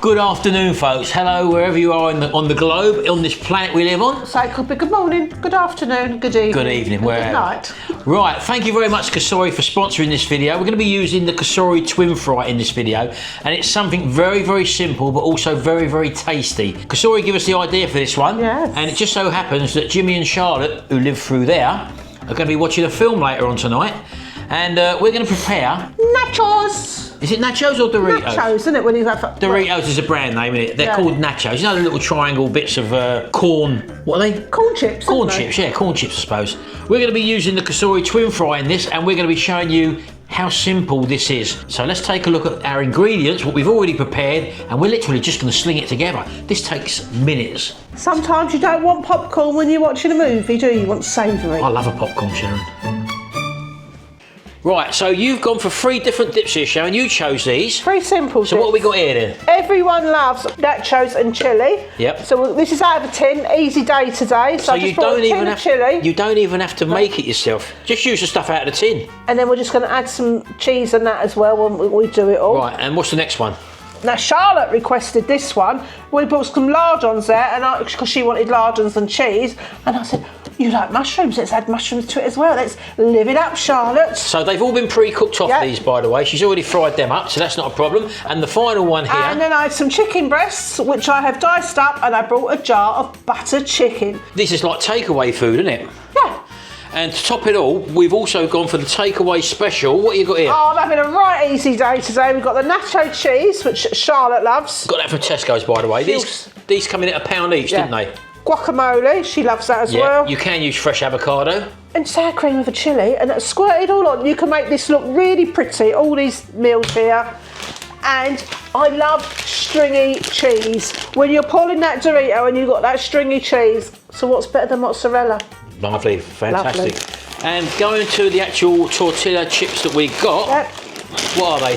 Good afternoon, folks. Hello, wherever you are on the globe, on this planet we live on. So it could be good morning, good afternoon, good evening. Good evening, wherever. Good night. Right, thank you very much, Cosori, for sponsoring this video. We're going to be using the Cosori TwinFry in this video, and it's something very, very simple, but also very, very tasty. Cosori gave us the idea for this one, yes. And it just so happens that Jimmy and Charlotte, who live through there, are going to be watching a film later on tonight, and we're going to prepare Nachos. Is it nachos or Doritos? Nachos, isn't it? When you have Doritos is a brand name, isn't it? They're called nachos. You know the little triangle bits of corn. What are they? Corn chips. Corn chips, yeah, corn chips, I suppose. We're going to be using the Cosori TwinFry in this, and we're going to be showing you how simple this is. So let's take a look at our ingredients, what we've already prepared, and we're literally just going to sling it together. This takes minutes. Sometimes you don't want popcorn when you're watching a movie, do you? You want savoury. I love a popcorn, Sharon. Right, so you've gone for 3 different dips here, Sharon. You chose these. 3 simple So dips. what have we got here then? Everyone loves nachos and chilli. Yep. So this is out of a tin. Easy day today. So I just brought a tin of chilli. You don't even have to make it yourself. Just use the stuff out of the tin. And then we're just going to add some cheese and that as well when we do it all. Right, and what's the next one? Now Charlotte requested this one. We brought some lardons there, and because she wanted lardons and cheese, and I said, "You like mushrooms? Let's add mushrooms to it as well. Let's live it up, Charlotte." So they've all been pre-cooked off these, by the way. She's already fried them up, so that's not a problem. And the final one here. And then I had some chicken breasts, which I have diced up, and I brought a jar of buttered chicken. This is like takeaway food, isn't it? Yeah. And to top it all, we've also gone for the takeaway special. What have you got here? Oh, I'm having a right easy day today. We've got the nacho cheese, which Charlotte loves. Got that from Tesco's, by the way. These come in at £1 each, didn't they? Guacamole, she loves that as well. You can use fresh avocado. And sour cream with a chilli, and it's squirted all on. You can make this look really pretty, all these meals here. And I love stringy cheese. When you're pulling that Dorito and you've got that stringy cheese, so what's better than mozzarella? Lovely, fantastic. Lovely. And going to the actual tortilla chips that we got, what are they?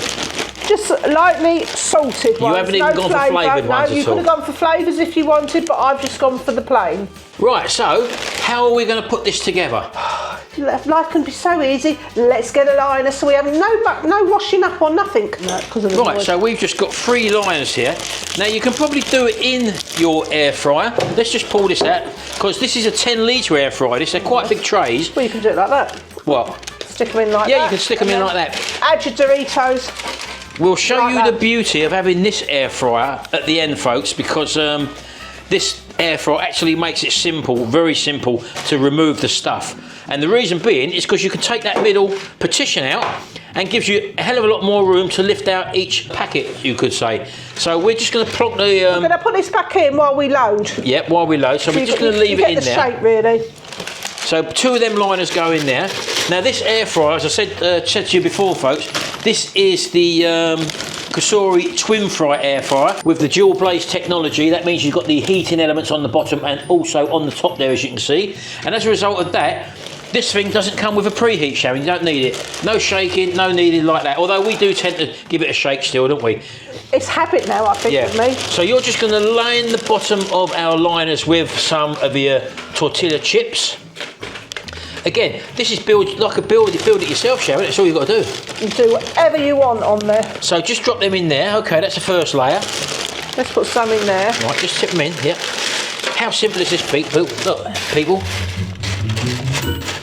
Just lightly salted ones. You haven't even gone for flavoured ones at all? No, you could have gone for flavours if you wanted, but I've just gone for the plain. Right, so how are we going to put this together? Life can be so easy. Let's get a liner so we have no washing up or nothing. No, because of the Right, so we've just got 3 liners here. Now you can probably do it in your air fryer. Let's just pull this out, because this is a 10-litre air fryer. They're quite big trays. Well, you can do it like that. What? Stick them in like that. Yeah, you can stick them in like that. Add your Doritos. We'll show you the beauty of having this air fryer at the end, folks, because this air fryer actually makes it simple, very simple, to remove the stuff. And the reason being is because you can take that middle partition out and gives you a hell of a lot more room to lift out each packet, you could say. So we're just going to plonk the... We're going to put this back in while we load. Yep, while we load. So we're just going to leave it in there. Get the shape, really. So 2 of them liners go in there. Now this air fryer, as I said to you before, folks, this is the Cosori TwinFry Air Fryer with the dual blaze technology. That means you've got the heating elements on the bottom and also on the top there, as you can see. And as a result of that, this thing doesn't come with a preheat, Sharon. You don't need it. No shaking, no needed like that. Although we do tend to give it a shake still, don't we? It's habit now, I think, with me. So you're just going to line the bottom of our liners with some of your tortilla chips. Again, this is build it yourself, Sharon. That's all you've got to do. You do whatever you want on there. So just drop them in there. Okay, that's the first layer. Let's put some in there. Right, just tip them in. Yep. How simple is this, people? Look, people.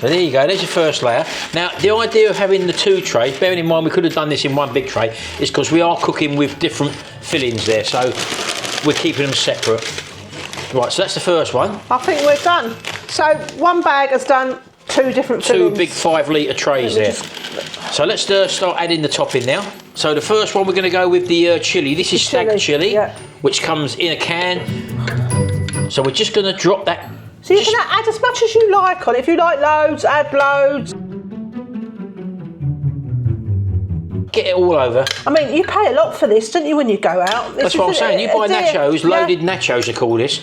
So there you go, there's your first layer. Now, the idea of having the 2 trays, bearing in mind we could have done this in one big tray, is because we are cooking with different fillings there, so we're keeping them separate. Right, so that's the first one. I think we're done. So one bag has done 2 different fillings. 2 big 5-litre trays there. So let's start adding the topping now. So the first one we're going to go with the chilli. This is stag chilli, which comes in a can. So we're just going to drop that. So you can add as much as you like on it. If you like loads, add loads. Get it all over. I mean, you pay a lot for this, don't you, when you go out? That's what I'm saying. You buy nachos, loaded nachos, they call this.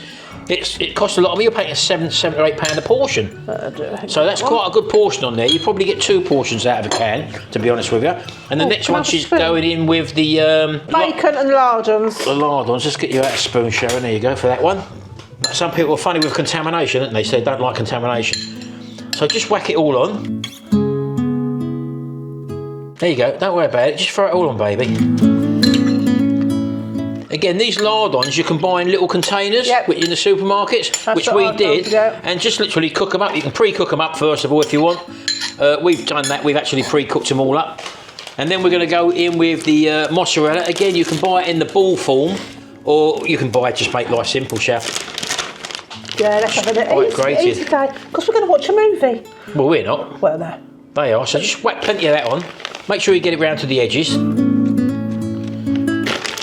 It costs a lot. I mean, you're paying £7 or £8 a portion. So that's quite a good portion on there. You probably get 2 portions out of a can, to be honest with you. And the next one, she's going in with the... bacon and lardons. The lardons. Let's get you out a spoon, Sharon. There you go for that one. Some people are funny with contamination, aren't they? So they don't like contamination. So just whack it all on. There you go. Don't worry about it. Just throw it all on, baby. again, these lardons you can buy in little containers in the supermarkets, That's which what we I've did, done, and just literally cook them up. You can pre-cook them up first of all if you want. We've done that. We've actually pre-cooked them all up. And then we're going to go in with the mozzarella. Again, you can buy it in the ball form, or you can buy it, just make life simple, chef. Yeah, let's have it. Easy day, because we're going to watch a movie. Well, we're not. Well, no. They are, so just whack plenty of that on. Make sure you get it round to the edges.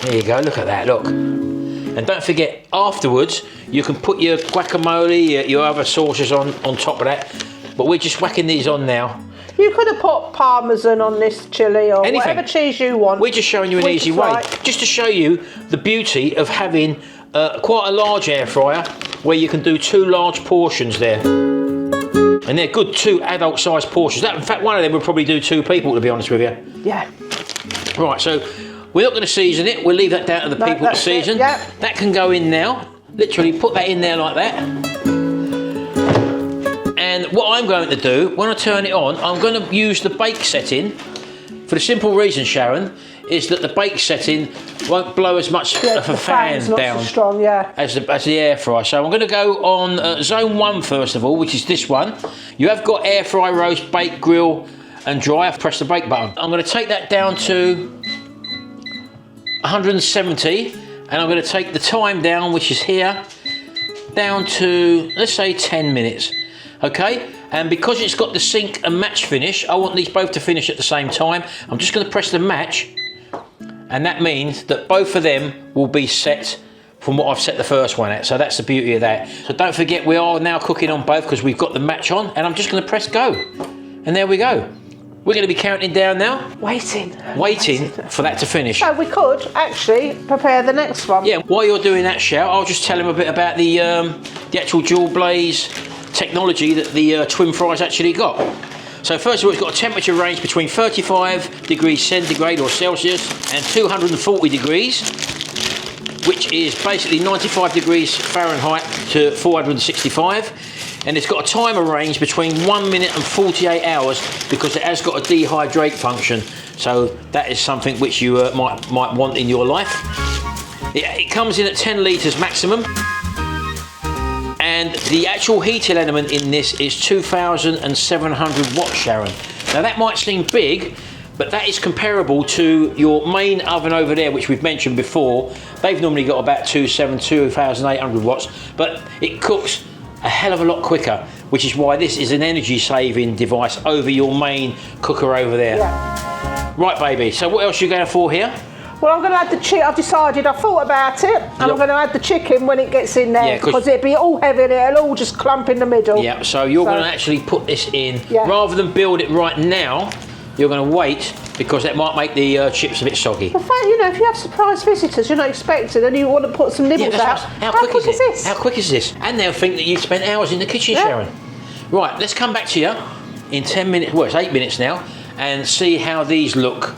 There you go, look at that, look. And don't forget, afterwards, you can put your guacamole, your other sauces on top of that. But we're just whacking these on now. You could have put parmesan on this chilli or anything, whatever cheese you want. We're just showing you an easy way. Just to show you the beauty of having quite a large air fryer where you can do 2 large portions there. And they're good 2 adult-sized portions. In fact, one of them would probably do 2 people, to be honest with you. Yeah. Right, so we're not going to season it. We'll leave that down to the people to season. Yeah. That can go in now. Literally put that in there like that. And what I'm going to do, when I turn it on, I'm going to use the bake setting for the simple reason, Sharon, is that the bake setting won't blow as much of a fan down so strong, as the air fryer. So I'm going to go on zone 1 first of all, which is this one. You have got air fry, roast, bake, grill and dry. I've pressed the bake button. I'm going to take that down to 170 and I'm going to take the time down, which is here, down to, let's say 10 minutes. Okay, and because it's got the sync and match finish, I want these both to finish at the same time. I'm just going to press the match, and that means that both of them will be set from what I've set the first one at. So that's the beauty of that. So don't forget, we are now cooking on both because we've got the match on, and I'm just going to press go, and there we go. We're going to be counting down now. Waiting for that to finish. So we could actually prepare the next one. Yeah, while you're doing that, Shell, I'll just tell him a bit about the actual dual blaze technology that the TwinFry's actually got. So first of all, it's got a temperature range between 35 degrees centigrade or Celsius and 240 degrees, which is basically 95 degrees Fahrenheit to 465. And it's got a timer range between 1 minute and 48 hours because it has got a dehydrate function. So that is something which you might want in your life. It comes in at 10 litres maximum. And the actual heating element in this is 2,700 watts, Sharon. Now that might seem big, but that is comparable to your main oven over there, which we've mentioned before. They've normally got about 2,800 watts, but it cooks a hell of a lot quicker, which is why this is an energy saving device over your main cooker over there. Yeah. Right, baby, so what else are you going for here? Well, I'm going to add the chicken. I've decided, I thought about it, and I'm going to add the chicken when it gets in there, because it'll be all heavy and it'll all just clump in the middle. Yeah, so you're going to actually put this in, rather than build it right now, you're going to wait, because that might make the chips a bit soggy. The fact, you know, if you have surprise visitors you're not expecting and you want to put some nibbles out, how quick is this? How quick is this? And they'll think that you've spent hours in the kitchen, Sharon. Right, let's come back to you in 10 minutes, well, it's 8 minutes now, and see how these look.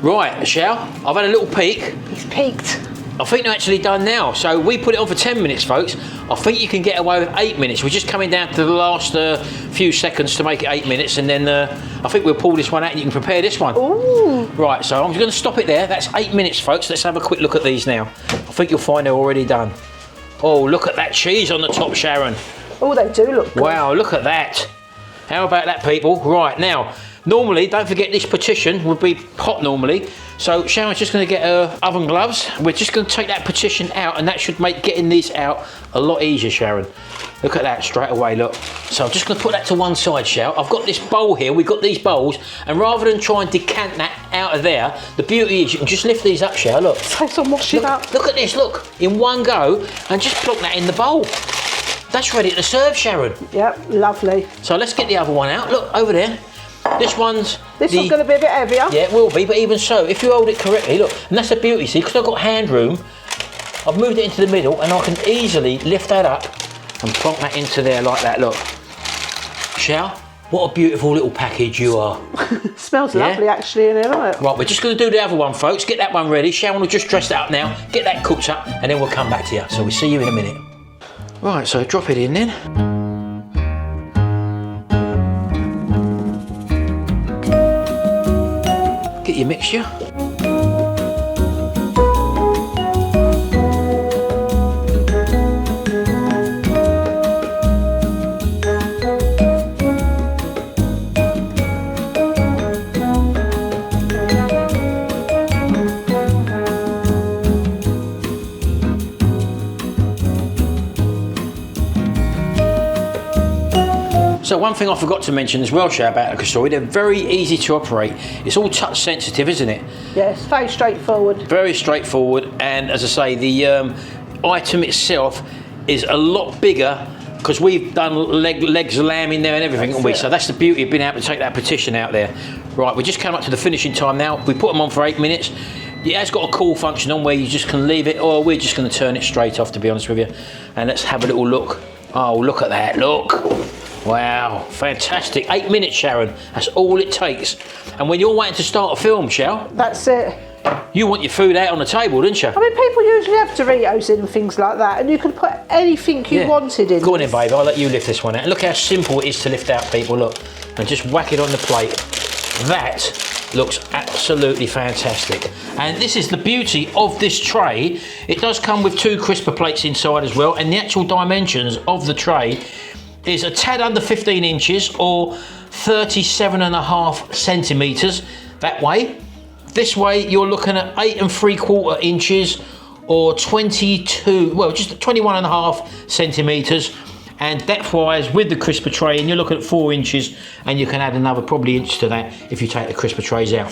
Right, Michelle, I've had a little peek. It's peaked. I think they're actually done now. So we put it on for 10 minutes, folks. I think you can get away with 8 minutes. We're just coming down to the last few seconds to make it 8 minutes, and then I think we'll pull this one out and you can prepare this one. Ooh. Right, so I'm just going to stop it there. That's 8 minutes, folks. Let's have a quick look at these now. I think you'll find they're already done. Oh, look at that cheese on the top, Sharon. Oh, they do look good. Wow, look at that. How about that, people? Right, now, normally, don't forget this partition would be hot normally. So Sharon's just going to get her oven gloves. We're just going to take that partition out, and that should make getting these out a lot easier, Sharon. Look at that straight away, look. So I'm just going to put that to one side, Sharon. I've got this bowl here, we've got these bowls, and rather than try and decant that out of there, the beauty is you can just lift these up, Sharon, look. Takes on washing up. Look at this, look, in one go, and just plonk that in the bowl. That's ready to serve, Sharon. Yep, lovely. So let's get the other one out. Look, over there. This one's going to be a bit heavier. Yeah, it will be, but even so, if you hold it correctly, look, and that's the beauty, see, because I've got hand room, I've moved it into the middle, and I can easily lift that up and plonk that into there like that, look. Shall? What a beautiful little package you are. Smells lovely, actually, in here, doesn't it? Right, we're just going to do the other one, folks. Get that one ready. Sharon will just dress that up now, get that cooked up, and then we'll come back to you. So we'll see you in a minute. Right, so drop it in then. Get your mixture. So one thing I forgot to mention as well, Shay, about the Cosori, they're very easy to operate. It's all touch sensitive, isn't it? Yes, very straightforward. Very straightforward, and as I say, the item itself is a lot bigger because we've done legs of lamb in there and everything, haven't we? So that's the beauty of being able to take that partition out there. Right, we just come up to the finishing time now. We put them on for 8 minutes. It has got a cool function on where you just can leave it, or we're just going to turn it straight off, to be honest with you. And let's have a little look. Oh, look at that, look. Wow, fantastic. 8 minutes, Sharon. That's all it takes. And when you're waiting to start a film, Shell, that's it. You want your food out on the table, don't you? I mean, people usually have Doritos in and things like that, and you can put anything you wanted in. Go on in, babe. I'll let you lift this one out. And look how simple it is to lift out, people. Look, and just whack it on the plate. That looks absolutely fantastic. And this is the beauty of this tray. It does come with 2 crisper plates inside as well, and the actual dimensions of the tray is a tad under 15 inches or 37.5 centimetres that way. This way you're looking at 8 3/4 inches or 22, well, just 21.5 centimetres. And depth-wise, with the crisper tray, and you're looking at 4 inches, and you can add another probably inch to that if you take the crisper trays out.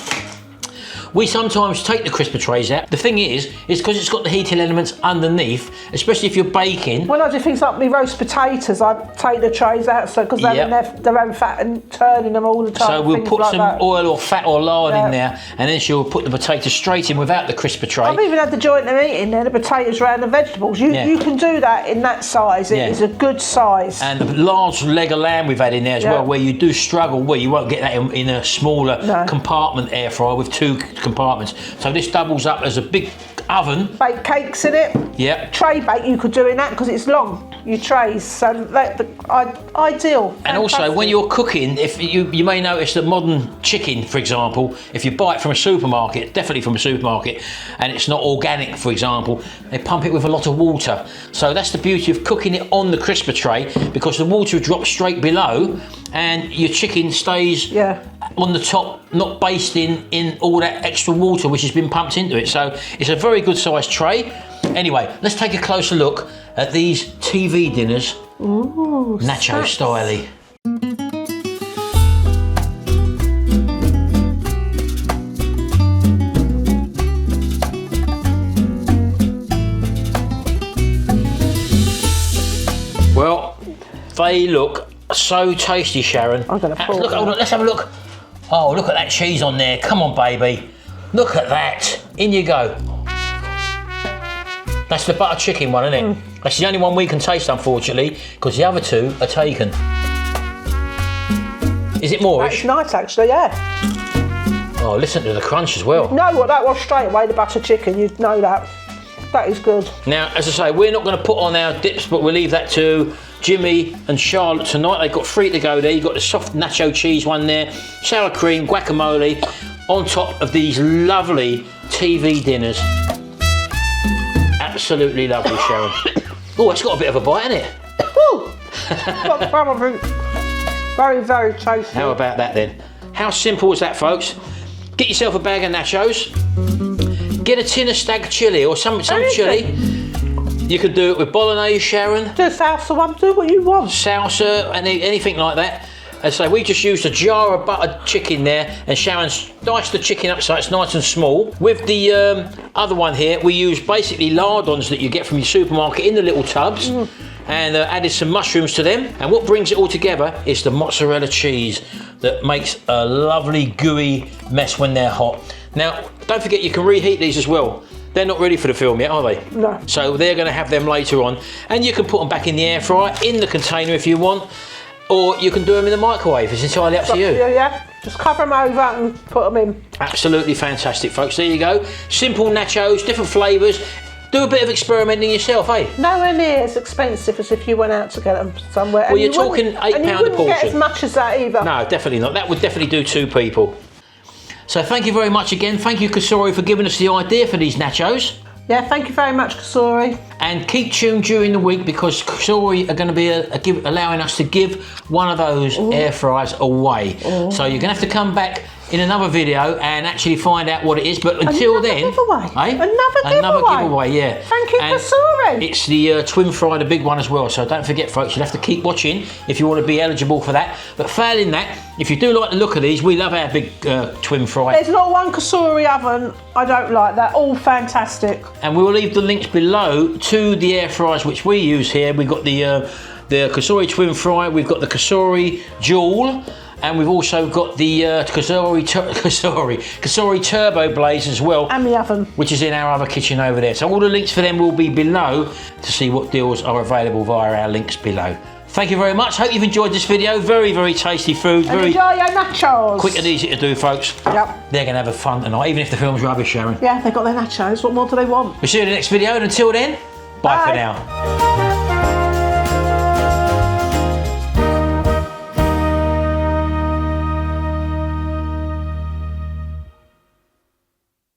We sometimes take the crisper trays out. The thing is because it's got the heating elements underneath, especially if you're baking. When I do things like my roast potatoes, I take the trays out because they're in their own fat and turning them all the time. So we'll put some oil or fat or lard in there, and then she'll put the potatoes straight in without the crisper tray. I've even had the joint of meat in there, the potatoes around the vegetables. You can do that in that size. It is a good size. And the large leg of lamb we've had in there as well, where you do struggle, where you won't get that in a smaller compartment air fryer with 2 compartments. So this doubles up as a big oven. Bake cakes in it. Yeah. Tray bake you could do in that because it's long, your trays. So ideal. And also when you're cooking, if you may notice that modern chicken, for example, if you buy it from a supermarket, definitely from a supermarket, and it's not organic, for example, they pump it with a lot of water. So that's the beauty of cooking it on the crisper tray, because the water drops straight below and your chicken stays on the top, not basting in all that extra water which has been pumped into it. So it's a very good sized tray. Anyway, let's take a closer look at these TV dinners. Ooh, nacho styley. Well, they look so tasty, Sharon. I'm gonna pull look, hold on, let's have a look. Oh, look at that cheese on there. Come on, baby. Look at that. In you go. That's the butter chicken one, isn't it? That's the only one we can taste, unfortunately, because the other 2 are taken. Is it Moorish? That's nice, actually, yeah. Oh, listen to the crunch as well. You know what that was straight away, the butter chicken. You'd know that. That is good. Now, as I say, we're not going to put on our dips, but we'll leave that to Jimmy and Charlotte tonight. They've got 3 to go there. You've got the soft nacho cheese one there, sour cream, guacamole, on top of these lovely TV dinners. Absolutely lovely, Sharon. Oh, it's got a bit of a bite in it. Very, very tasty. How about that then? How simple is that, folks? Get yourself a bag of nachos. Get a tin of stag chili or some chili. You could do it with bolognese, Sharon. Do salsa one, do what you want. Salsa, anything like that. As I say, we just used a jar of buttered chicken there, and Sharon's diced the chicken up so it's nice and small. With the other one here, we use basically lardons that you get from your supermarket in the little tubs, and added some mushrooms to them. And what brings it all together is the mozzarella cheese that makes a lovely gooey mess when they're hot. Now, don't forget you can reheat these as well. They're not ready for the film yet, are they? No. So they're going to have them later on, and you can put them back in the air fryer, in the container if you want. Or you can do them in the microwave. It's entirely up to you. Yeah, just cover them over and put them in. Absolutely fantastic, folks. There you go. Simple nachos, different flavours. Do a bit of experimenting yourself, eh? Nowhere near as expensive as if you went out to get them somewhere. Well, you're talking £8 a portion. And you wouldn't get as much as that either. No, definitely not. That would definitely do 2 people. So thank you very much again. Thank you, Cosori, for giving us the idea for these nachos. Yeah, thank you very much, Cosori. And keep tuned during the week, because Cosori are going to be allowing us to give one of those air fryers away. So you're going to have to come back in another video and actually find out what it is. But until Another then, giveaway. Another giveaway, yeah. Thank you, Cosori. It's the twin fry, the big one as well. So don't forget, folks, you'll have to keep watching if you want to be eligible for that. But failing that, if you do like the look of these, we love our big twin fry. There's not one Cosori oven I don't like. They're all fantastic. And we will leave the links below to the air fryers which we use here. We've got the Cosori TwinFry, we've got the Cosori Dual, and we've also got the Cosori Turbo Blaze as well. And the oven. Which is in our other kitchen over there. So all the links for them will be below to see what deals are available via our links below. Thank you very much. Hope you've enjoyed this video. Very, very tasty food. And very enjoy your nachos. quick and easy to do, folks. Yep. They're going to have a fun tonight, even if the film's rubbish, Sharon. Yeah, they've got their nachos. What more do they want? We'll see you in the next video, and until then, bye for now.